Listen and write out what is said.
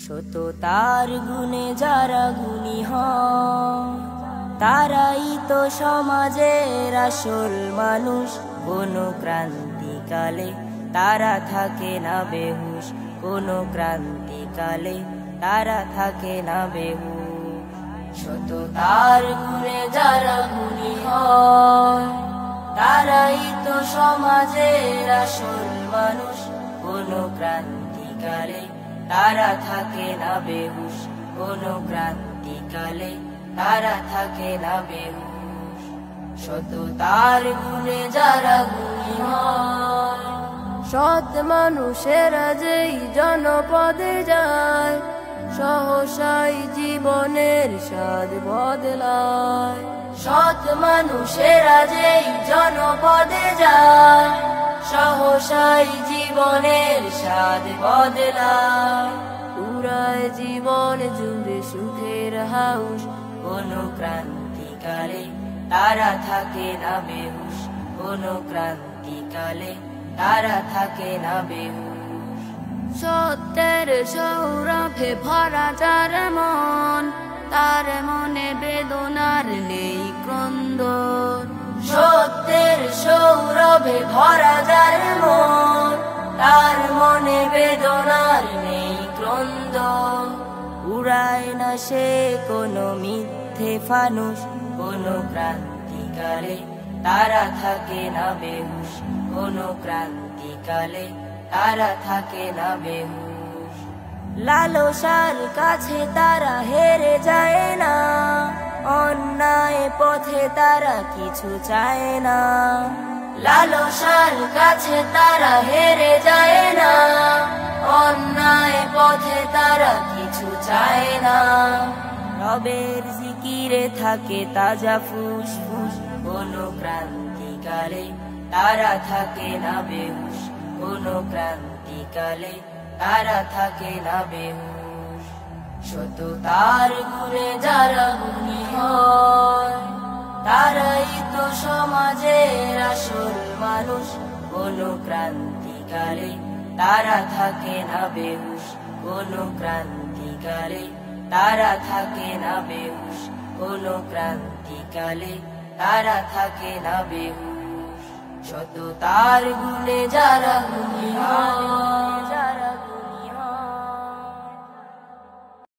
সততার গুণে যারা গুণী হয় তারাই তো সমাজের আসল মানুষ। কোনো ক্রান্তিকালে তারা থাকে না বেহুশ, কোনো ক্রান্তিকালে তারা থাকে না বেহুশ। সততার গুণে যারা গুণী হয় তারাই তো সমাজের আসল মানুষ। কোনো ক্রান্তিকালে তারা থাকে না বেহুশ, কোনো ক্রান্তিকালে তারা থাকে না বেহুশ। সততার গুণে যারা গুণী হয় সৎ মানুষেরা যেই জনপদে যায় সহসাই জীবনের স্বাদ বদলায়। সৎ মানুষেরা যেই জনপদে যায় সহসাই জীবনের স্বাদ বদলায়। পুরায় জীবন জুড়ে সুখের হাউস, কোনো ক্রান্তিকালে তারা থাকে না বেহুশ, কোনো ক্রান্তিকালে তারা থাকে না বেহুশ। সত্যের সৌরভে ভরা যার মন, তার মনে বেদনার নেই ক্রন্দন। সত্যের সৌরভে ভরা যার মন, তার মনে বেদনার নেই ক্রন্দন। উড়ায় না সে কোনো মিথ্যে ফানুস, কোনো ক্রান্তিকালে তারা থাকে না বেহুশ, কোনো ক্রান্তিকালে তারা থাকে না বেহুশ। লালসার কাছে তারা হেরে যায় না, অন্যায় পথে তারা কিছু চায় না। লালসার কাছে তারা হেরে যায় না, অন্যায় পথে তারা কিছু চায় না। রবের জিকিরে থাকে তাজা ফুসফুস, কোনো ক্রান্তিকালে তারা থাকে না বেহুশ, কোনো ক্রান্তিকালে তারা থাকে না বেহুশ। সততার গুণে যারা গুণী হয় তারাই তো সমাজের আসল মানুষ। কোনো ক্রান্তিকালে তারা থাকে না বেহুশ, কোনো ক্রান্তিকালে তারা থাকে না বেহুশ, কোনো ক্রান্তিকালে তারা থাকে না বেহুশ। সততার গুণে যারা গুণী হয়